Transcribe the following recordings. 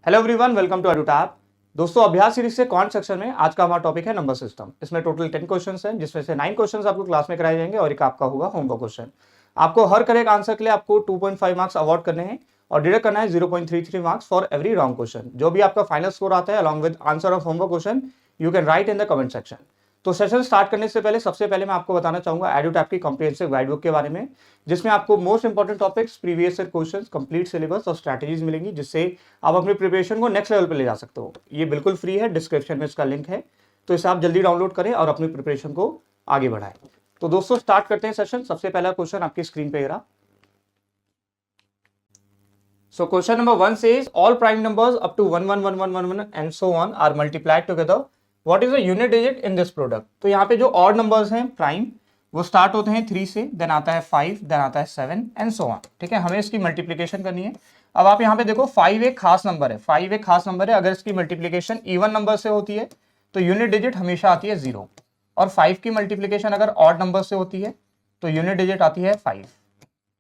Hello everyone, welcome to EduTap. दोस्तों, अभ्यास series से क्वांट सेक्शन में आज का हमारा टॉपिक है नंबर सिस्टम। इसमें टोटल 10 क्वेश्चंस हैं, जिसमें से 9 क्वेश्चंस आपको क्लास में कराए जाएंगे और एक आपका होगा होमवर्क क्वेश्चन। आपको हर करेक्ट आंसर के लिए आपको 2.5 मार्क्स अवार्ड करने हैं और डिडक्ट करना है 0.33 marks for every wrong question. जो भी आपका फाइनल स्कोर आता है along with answer of homework question, you can write in the comment section. तो सेशन स्टार्ट करने से पहले सबसे पहले मैं आपको बताना चाहूंगा एडुटैप की कॉम्प्रिहेंसिव गाइड बुक के बारे में, जिसमें आपको most important topics, previous year questions, complete syllabus और स्ट्रैटेजीज मिलेंगी, जिससे आप अपनी प्रिपरेशन को नेक्स्ट लेवल पे ले जा सकते हो। ये बिल्कुल फ्री है, डिस्क्रिप्शन में इसका लिंक है, तो इसे आप जल्दी डाउनलोड करें और अपनी प्रिपरेशन को आगे बढ़ाएं। तो दोस्तों स्टार्ट करते हैं सेशन। सबसे पहला क्वेश्चन आपकी स्क्रीन पे रहा। So question number 1 says all prime numbers up to 1 1 1 1 1 1 and so on are multiplied together. What is the unit digit in this product? तो यहाँ पे जो odd numbers हैं प्राइम, वो स्टार्ट होते हैं 3 से, देन आता है 5, देन आता है 7 एंड सो ऑन। ठीक है, हमें इसकी मल्टीप्लीकेशन करनी है। अब आप यहाँ पे देखो 5 एक खास नंबर है, 5 एक खास नंबर है। अगर इसकी मल्टीप्लीकेशन इवन नंबर से होती है तो यूनिट डिजिट हमेशा आती है 0, और 5 की मल्टीप्लीकेशन अगर ऑड नंबर से होती है तो यूनिट डिजिट आती है 5।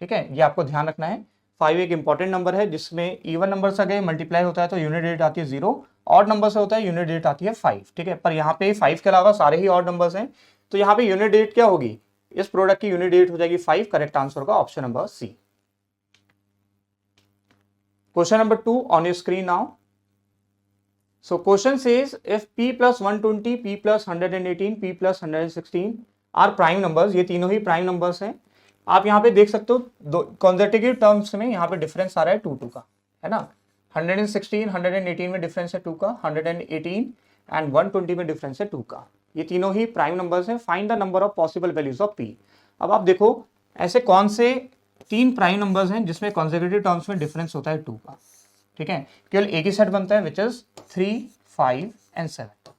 ठीक है, ये आपको ध्यान रखना है। 5 एक इंपॉर्टेंट नंबर है जिसमें इवन नंबर से अगर मल्टीप्लाई होता है तो यूनिट डिजिट आती है 0, ऑड नंबर से होता है यूनिट डिजिट आती है 5। ठीक है, पर यहाँ पे 5 के अलावा सारे ही ऑड नंबर्स हैं, तो यहाँ पे यूनिट डिजिट क्या होगी? इस प्रोडक्ट की यूनिट डिजिट हो जाएगी 5। करेक्ट आंसर होगा option number C. Question number 2 on your screen now. So question says if p plus 120, p plus 118, p plus 116 are prime numbers, ये तीनों ही प्राइम नंबर्स हैं। आप यहाँ पे देख सकते हो दो कॉन्सेक्यूटिव टर्म्स में यहाँ पे डिफरेंस आ रहा है 2 का, है ना। 116 118 में डिफरेंस है 2 का, 118 एंड 120 में डिफरेंस है 2 का। ये तीनों ही प्राइम नंबर्स हैं। Find the number of possible values of p। अब आप देखो ऐसे कौन से 3 प्राइम नंबर्स हैं जिसमें कॉन्सेक्यूटिव टर्म्स में डिफरेंस होता है 2 का। ठीक है, केवल एक ही सेट बनता है, विच इज 3, 5 एंड 7।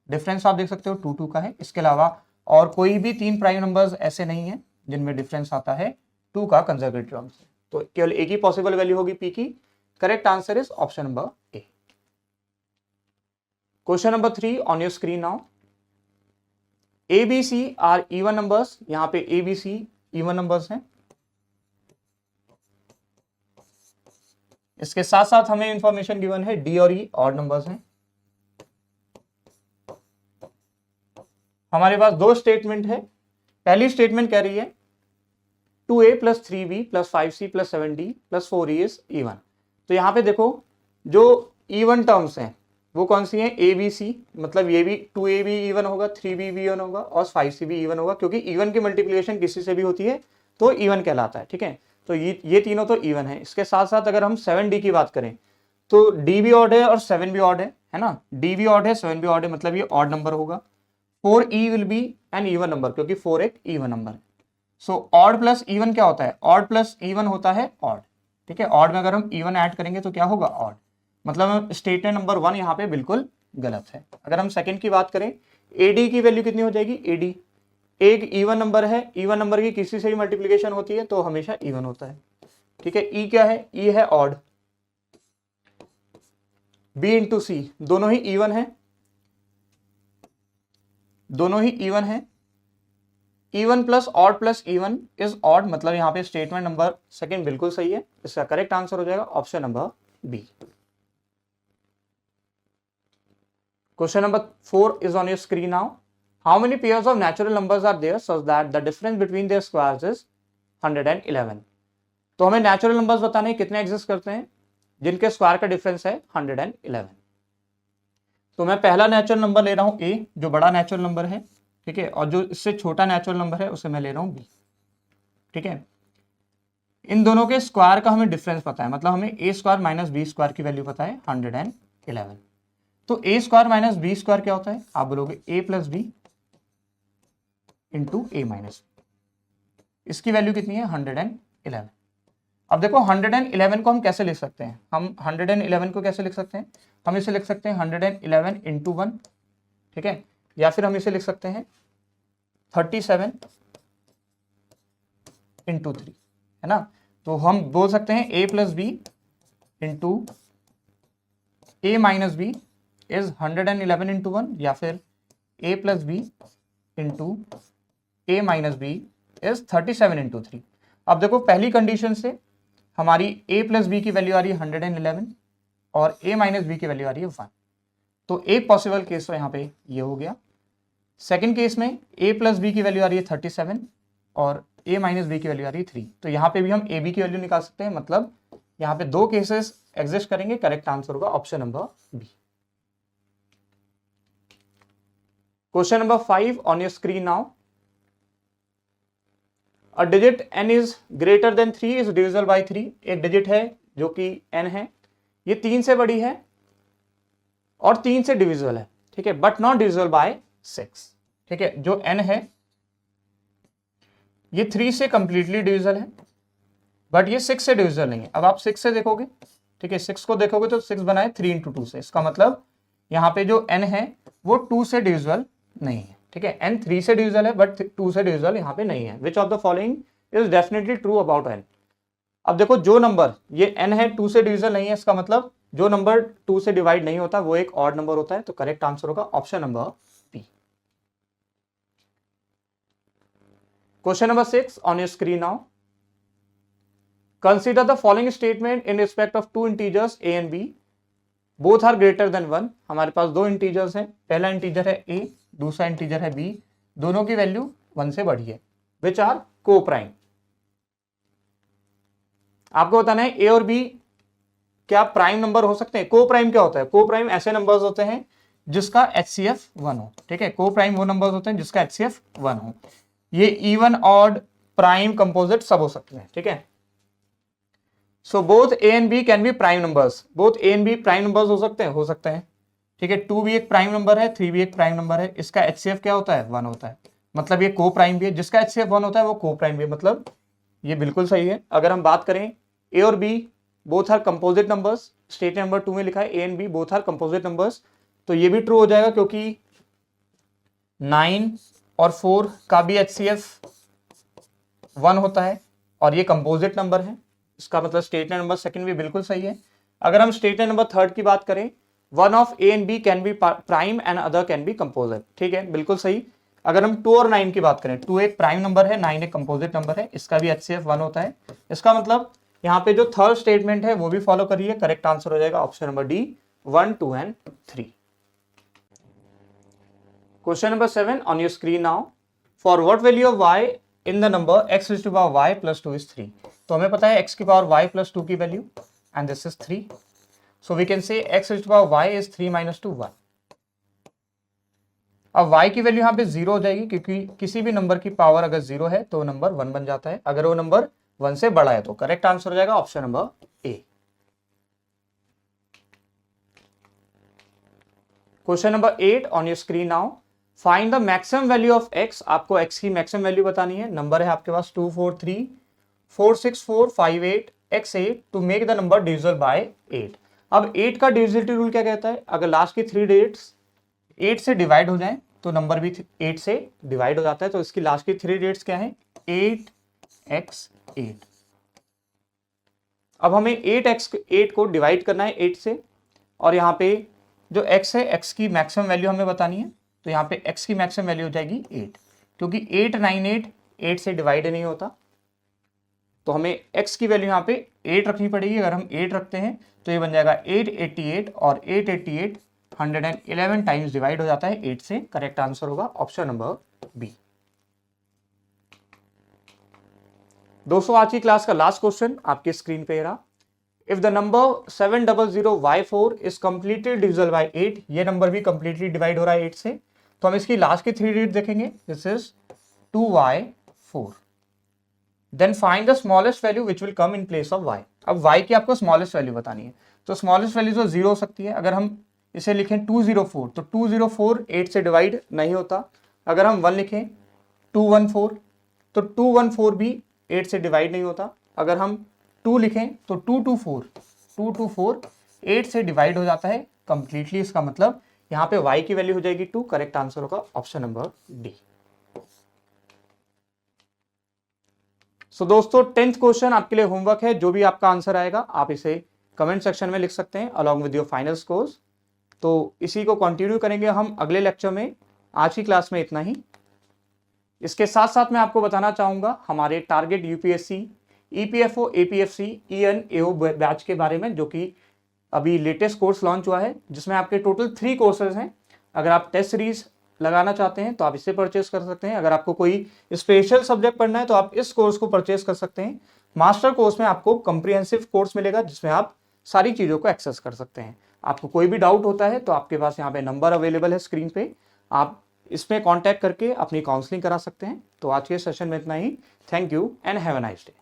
डिफरेंस आप देख सकते हो 2 का है। इसके अलावा और कोई भी 3 प्राइम नंबर्स ऐसे नहीं है जिनमें डिफरेंस आता है 2 का कंसेक्यूटिव टर्म्स से। तो केवल एक ही पॉसिबल वैल्यू होगी p की। Correct answer is option number A. Question number 3 on your screen now. ABC are even numbers. यहाँ पे ABC इवन नंबर्स हैं। इसके साथ साथ हमें इंफॉर्मेशन गिवन है D और E ऑड नंबर्स हैं। हमारे पास दो स्टेटमेंट है। पहली स्टेटमेंट कह रही है 2A plus 3B plus 5C plus 7D plus 4E is even। तो यहाँ पे देखो जो इवन टर्म्स हैं वो कौन सी हैं? ABC, मतलब ये भी 2A भी इवन होगा, 3B भी इवन होगा और 5C भी इवन होगा, क्योंकि इवन की मल्टीप्लिकेशन किसी से भी होती है तो इवन कहलाता है। ठीक है, तो ये तीनों तो इवन है। इसके साथ साथ अगर हम 7D की बात करें तो D भी ऑड है और 7 भी ऑड है ना। D भी ऑड है, 7 भी ऑड है, मतलब ये ऑड नंबर होगा। 4E will be an even number, क्योंकि 4 एक इवन नंबर है। सो ऑड प्लस इवन क्या होता है? ऑड प्लस इवन होता है ऑड। ठीक है, ऑड में अगर हम इवन ऐड करेंगे तो क्या होगा? ऑड। मतलब स्टेटमेंट नंबर 1 यहाँ पे बिल्कुल गलत है। अगर हम सेकंड की बात करें, AD की वैल्यू कितनी हो जाएगी? AD एक इवन नंबर है, इवन नंबर की किसी से भी मल्टीप्लीकेशन होती है तो हमेशा इवन होता है। ठीक है, E क्या है? E है ऑड। B इंटू C दोनों ही इवन है, दोनों ही इवन है। Even plus odd plus even is odd, मतलब यहाँ पे स्टेटमेंट नंबर सेकंड बिल्कुल सही है। इसका करेक्ट आंसर हो जाएगा option number B. Question number 4 is on your screen now. How many pairs of natural numbers are there such that the difference between their squares is 111। तो हमें natural numbers बताने कितने एग्जिस्ट करते हैं जिनके square का डिफरेंस है 111। तो मैं पहला नेचुरल नंबर ले रहा हूं A, जो बड़ा नेचुरल नंबर है। ठीक है, और जो इससे छोटा नेचुरल नंबर है उसे मैं ले रहा हूं B। ठीक है, इन दोनों के स्क्वायर का हमें डिफरेंस पता है, मतलब हमें A square minus B square की वैल्यू पता है 111। तो A square minus B square क्या होता है? आप बोलोगे A plus B into A minus B. इसकी वैल्यू कितनी है? 111। अब देखो 111 को हम कैसे लिख सकते हैं? हम 111 को कैसे लिख सकते हैं? हम इसे लिख सकते हैं 111 इंटू 1। ठीक है, या फिर हम इसे लिख सकते हैं 37 इंटू 3, है ना। तो हम बोल सकते हैं A plus B into A minus B is 111 into 1, या फिर A plus B into A minus B is 37 into 3। अब देखो पहली कंडीशन से हमारी A प्लस बी की वैल्यू आ रही है 111 और a माइनस बी की वैल्यू आ रही है 1। तो एक पॉसिबल केस तो यहाँ पे ये हो गया। सेकेंड केस में a प्लस बी की वैल्यू आ रही है 37 और a माइनस बी की वैल्यू आ रही है 3। तो यहाँ पे भी हम a b की वैल्यू निकाल सकते हैं, मतलब यहाँ पे दो केसेस एग्जिस्ट करेंगे। करेक्ट आंसर होगा option number B. Question number 5 on your screen now. A digit n is greater than 3 is divisible by 3। एक डिजिट है जो कि n है, ये 3 से बड़ी है और 3 से डिविजिबल है, ठीक है, बट नॉट डिविजिबल बाय 6। ठीक है, जो n है ये 3 से कंप्लीटली डिविजिबल है, बट ये 6 से डिविजिबल नहीं है। अब आप 6 से देखोगे, ठीक है, 6 को देखोगे तो 6 बनाए 3 इंटू 2 से। इसका मतलब यहाँ पे जो n है वो 2 से डिविजिबल नहीं है। ठीक है, n 3 से डिविजिबल है बट 2 से डिविजिबल यहाँ पे नहीं है। Which of the following is definitely true about n। अब देखो जो नंबर ये n है 2 से डिविजिबल नहीं है, इसका मतलब जो नंबर 2 से डिवाइड नहीं होता वो एक ऑड नंबर होता है। तो करेक्ट आंसर होगा option number B. Question number 6 on your screen now. Consider the following statement in respect of two integers a and b. Both are greater than 1। हमारे पास दो इंटीजर्स हैं, पहला इंटीजर है a, दूसरा इंटीजर है b, दोनों की वैल्यू 1 से बड़ी है। विच आर को प्राइम। आपको बताना है a और b क्या प्राइम नंबर हो सकते हैं। को प्राइम क्या होता है? को प्राइम ऐसे नंबर्स होते हैं जिसका HCF 1 हो। ठीक है, को प्राइम वो नंबर्स होते हैं जिसका HCF 1 हो। ये इवन, ऑड, प्राइम, कंपोजिट सब हो सकते हैं। ठीक है, so both a and b can be prime numbers. Both a and b prime numbers हो सकते हैं, हो सकते हैं। ठीक है, 2 भी एक प्राइम नंबर है, 3 भी एक प्राइम नंबर है। इसका HCF क्या होता है? 1 होता है, मतलब ये को प्राइम भी है। जिसका HCF 1 होता है वो को प्राइम भी है, मतलब ये बिल्कुल सही है। अगर हम बात करें a और b both are composite numbers, statement number 2 में लिखा है a and b both are composite numbers, तो ये भी ट्रू हो जाएगा क्योंकि 9 और 4 का भी HCF 1 होता है और ये कंपोजिट नंबर है। इसका मतलब स्टेटमेंट नंबर सेकंड भी बिल्कुल सही है। अगर हम स्टेटमेंट नंबर थर्ड की बात करें, one of a and b can be prime and other can be composite. ठीक है, बिल्कुल सही। अगर हम 2 और 9 की बात करें, 2 एक प्राइम नंबर है, 9 एक कंपोजिट नंबर है, इसका भी HCF 1 होता है। इसका मतलब यहाँ पे जो थर्ड स्टेटमेंट है वो भी फॉलो करिए। करेक्ट आंसर हो जाएगा option number D, 1, 2 and 3। Question number 7 on your screen now. For what value of y in the number x raised to power y plus 2 is 3। तो हमें पता है x की पावर y plus 2 की value and this is 3। So we can say x raised to power y is 3 minus 2 1। अब y की value यहाँ पे 0 हो जाएगी क्योंकि किसी भी नंबर की पावर अगर 0 है तो नंबर 1 बन जाता है, अगर वो नंबर 1 से बड़ा है तो। करेक्ट आंसर हो जाएगा option number A. Question number 8 on your screen now. Find the maximum value of x। आपको x की मैक्सिमम वैल्यू बतानी है। नंबर है आपके पास 2 4 3 4 6 4 5 8 x8 to make the number divisible by 8। अब 8 का डिविजिबिलिटी रूल क्या कहता है? अगर लास्ट की 3 डिजिट्स 8 से डिवाइड हो जाए तो नंबर भी 8 से डिवाइड हो जाता है। तो इसकी लास्ट की 3 डिजिट्स क्या है? 8x8। अब हमें 8 को डिवाइड करना है 8 से, और यहाँ पे जो x है, x की मैक्सिमम वैल्यू हमें बतानी है। तो यहाँ पे x की मैक्सिमम वैल्यू हो जाएगी 8, क्योंकि 8 9 8 से डिवाइड नहीं होता, तो हमें x की वैल्यू यहाँ पे 8 रखनी पड़ेगी। अगर हम 8 रखते हैं तो ये बन जाएगा 888, और 888 111 टाइम्स डिवाइड हो जाता है 8 से। करेक्ट आंसर होगा ऑप्शन नंबर बी। दोस्तों आज की क्लास का लास्ट क्वेश्चन आपके स्क्रीन पे रहा। If the number 700y4 is completely divisible by 8, ये नंबर भी कंप्लीटली डिवाइड हो रहा है 8 से, तो हम इसकी लास्ट की 3 डिजिट देखेंगे। This is 2y4। Then find the smallest value which will come in place of y। अब y की आपको स्मॉलेस्ट वैल्यू बतानी है, तो स्मॉलेस्ट वैल्यू तो 0 हो सकती है। अगर हम इसे लिखें 204, तो 204 8 से डिवाइड नहीं होता। अगर हम 1 लिखें 214, तो 214 भी 8 से डिवाइड नहीं होता। अगर हम 2 लिखें तो 224 8 से डिवाइड हो जाता है कंप्लीटली। इसका मतलब यहाँ पे y की वैल्यू हो जाएगी 2। करेक्ट आंसर होगा ऑप्शन नंबर डी। सो दोस्तों 10th क्वेश्चन आपके लिए होमवर्क है। जो भी आपका आंसर आएगा आप इसे कमेंट सेक्शन में लिख सकते हैं along with your final scores. तो इसी को कंटिन्यू करेंगे हम अगले लेक्चर में। आज की क्लास में इतना ही। इसके साथ साथ मैं आपको बताना चाहूंगा हमारे target UPSC, EPFO, APFC, EN, AO batch के बारे में, जो कि अभी लेटेस्ट कोर्स लॉन्च हुआ है जिसमें आपके टोटल 3 कोर्सेज हैं। अगर आप टेस्ट सीरीज लगाना चाहते हैं तो आप इसे परचेस कर सकते हैं। अगर आपको कोई स्पेशल सब्जेक्ट पढ़ना है तो आप इस कोर्स को परचेस कर सकते हैं। मास्टर कोर्स में आपको कंप्रिहेंसिव कोर्स मिलेगा जिसमें आप सारी चीज़ों को एक्सेस कर सकते हैं। आपको कोई भी डाउट होता है तो आपके पास यहाँ पे नंबर अवेलेबल है स्क्रीन पे, आप इसमें कांटेक्ट करके अपनी काउंसलिंग करा सकते हैं। तो आज के सेशन में इतना ही। Thank you and have a nice day.